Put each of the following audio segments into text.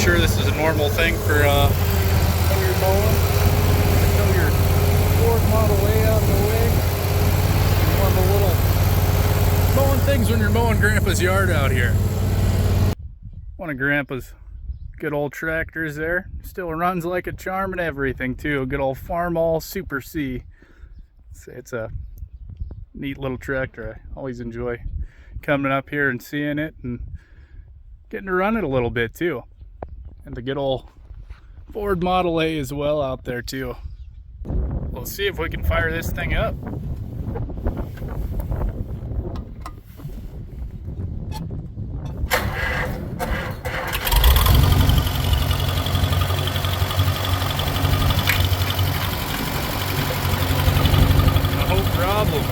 sure this is a normal thing for when you're mowing. Throw your Ford Model A out of the way. One of the little mowing things when you're mowing Grandpa's yard out here. One of Grandpa's good old tractors there. Still runs like a charm and everything too. Good old Farmall Super C. It's a neat little tractor. I always enjoy coming up here and seeing it and getting to run it a little bit too. And the good old Ford Model A as well out there too. We'll see if we can fire this thing up. No problem.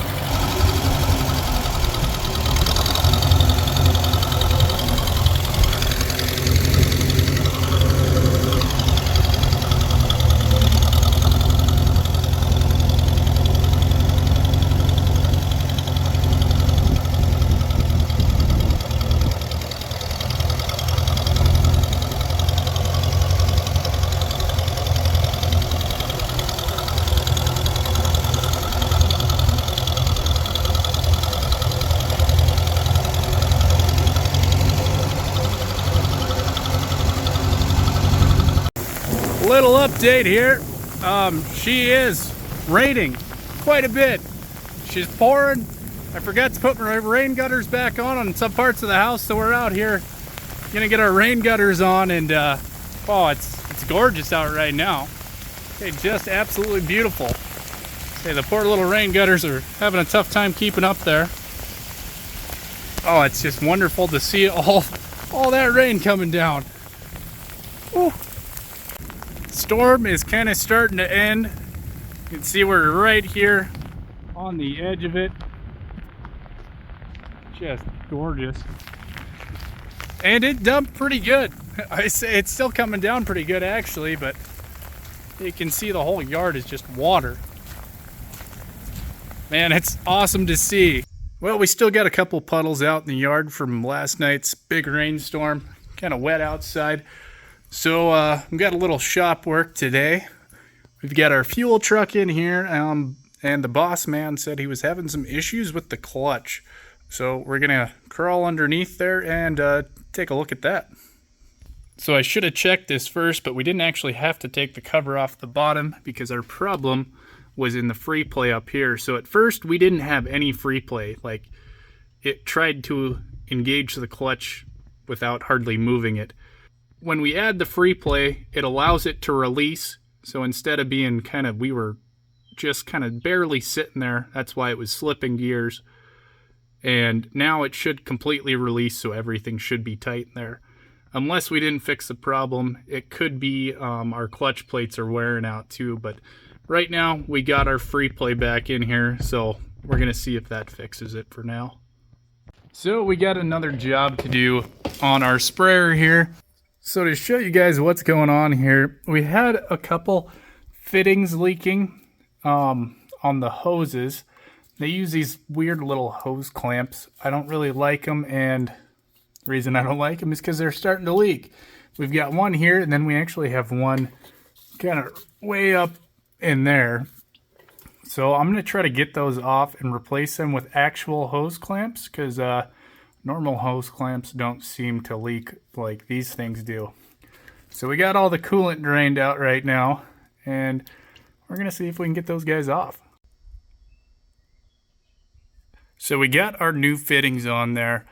Little update here. She is raining quite a bit. She's pouring. I forgot to put my rain gutters back on some parts of the house, so we're out here gonna get our rain gutters on, and oh, it's gorgeous out right now. Okay, just absolutely beautiful. Okay, the poor little rain gutters are having a tough time keeping up there. Oh, it's just wonderful to see all that rain coming down. Ooh. Storm is kind of starting to end. You can see we're right here on the edge of it. Just gorgeous. And it dumped pretty good. I say it's still coming down pretty good actually, but you can see the whole yard is just water. Man, it's awesome to see. Well, we still got a couple puddles out in the yard from last night's big rainstorm. Kind of wet outside. So we've got a little shop work today. We've got our fuel truck in here, and the boss man said he was having some issues with the clutch. So we're gonna crawl underneath there and take a look at that. So I should have checked this first, but we didn't actually have to take the cover off the bottom because our problem was in the free play up here. So at first we didn't have any free play. Like, it tried to engage the clutch without hardly moving it. When we add the free play, it allows it to release. So instead of being we were just kind of barely sitting there. That's why it was slipping gears. And now it should completely release, so everything should be tight in there. Unless we didn't fix the problem, it could be our clutch plates are wearing out too. But right now, we got our free play back in here, so we're going to see if that fixes it for now. So we got another job to do on our sprayer here. So to show you guys what's going on here, we had a couple fittings leaking on the hoses. They use these weird little hose clamps. I don't really like them, and the reason I don't like them is because they're starting to leak. We've got one here, and then we actually have one kind of way up in there. So I'm going to try to get those off and replace them with actual hose clamps, because normal hose clamps don't seem to leak like these things do. So we got all the coolant drained out right now, and we're going to see if we can get those guys off. So we got our new fittings on there,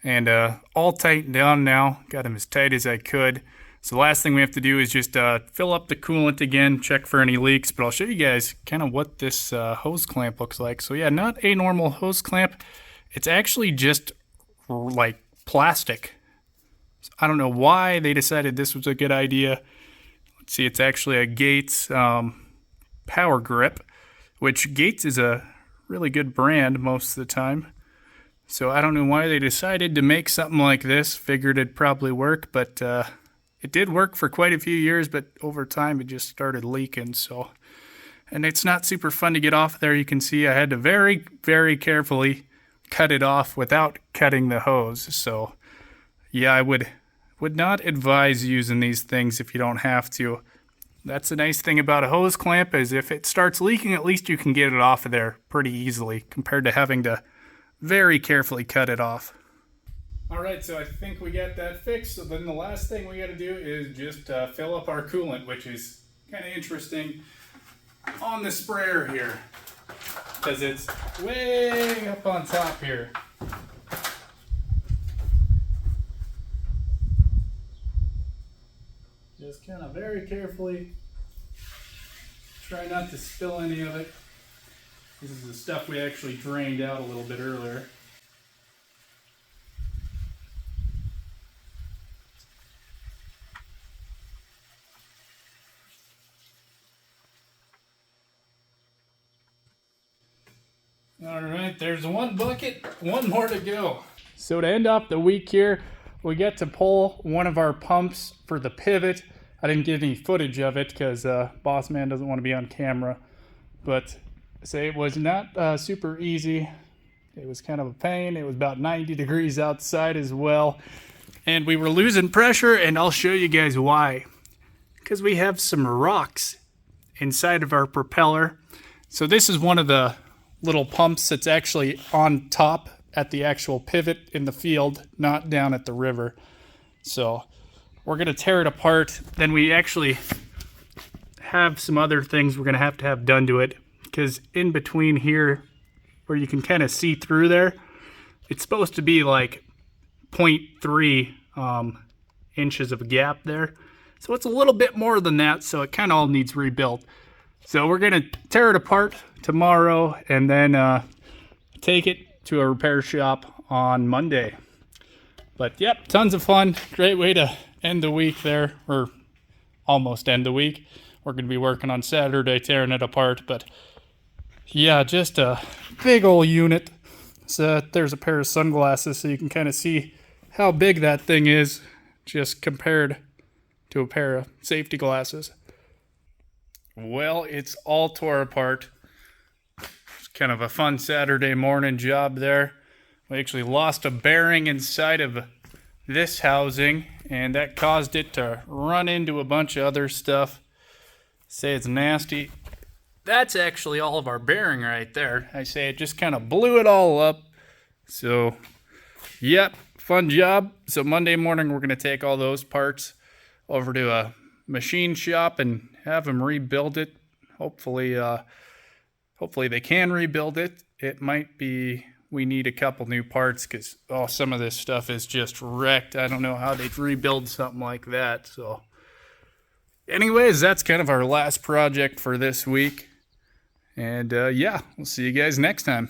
and all tightened down now. Got them as tight as I could. So the last thing we have to do is just fill up the coolant again, check for any leaks, but I'll show you guys kind of what this hose clamp looks like. So yeah, not a normal hose clamp. It's actually just like plastic. So I don't know why they decided this was a good idea. Let's see, it's actually a Gates power grip, which Gates is a really good brand most of the time. So I don't know why they decided to make something like this. Figured it'd probably work, but it did work for quite a few years, but over time it just started leaking. So, and it's not super fun to get off there. You can see I had to very, very carefully cut it off without cutting the hose. So yeah, I would Would not advise using these things if you don't have to. That's the nice thing about a hose clamp, is if it starts leaking, at least you can get it off of there pretty easily compared to having to very carefully cut it off. Alright, so I think we got that fixed. So then the last thing we got to do is just fill up our coolant, which is kind of interesting on the sprayer here, because it's way up on top here. Just kind of very carefully try not to spill any of it. This is the stuff we actually drained out a little bit earlier. Alright, there's one bucket, one more to go. So to end off the week here, we get to pull one of our pumps for the pivot. I didn't get any footage of it because boss man doesn't want to be on camera. But say it was not super easy. It was kind of a pain. It was about 90 degrees outside as well. And we were losing pressure, and I'll show you guys why. Because we have some rocks inside of our propeller. So this is one of the little pumps that's actually on top at the actual pivot in the field, not down at the river. So we're going to tear it apart. Then we actually have some other things we're going to have done to it, because in between here where you can kind of see through there, it's supposed to be like 0.3 inches of a gap there. So it's a little bit more than that, so it kind of all needs rebuilt. So we're going to tear it apart tomorrow and then take it to a repair shop on Monday. But yep, tons of fun. Great way to end the week there, or almost end the week. We're going to be working on Saturday tearing it apart, but yeah, just a big old unit. So there's a pair of sunglasses so you can kind of see how big that thing is just compared to a pair of safety glasses. Well, it's all tore apart. It's kind of a fun Saturday morning job there. We actually lost a bearing inside of this housing, and that caused it to run into a bunch of other stuff. Say it's nasty. That's actually all of our bearing right there. I say it just kind of blew it all up. So, yep, fun job. So Monday morning we're going to take all those parts over to a machine shop and have them rebuild it. Hopefully they can rebuild it. It might be we need a couple new parts because some of this stuff is just wrecked. I don't know how they'd rebuild something like that. So anyways, that's kind of our last project for this week. And yeah, we'll see you guys next time.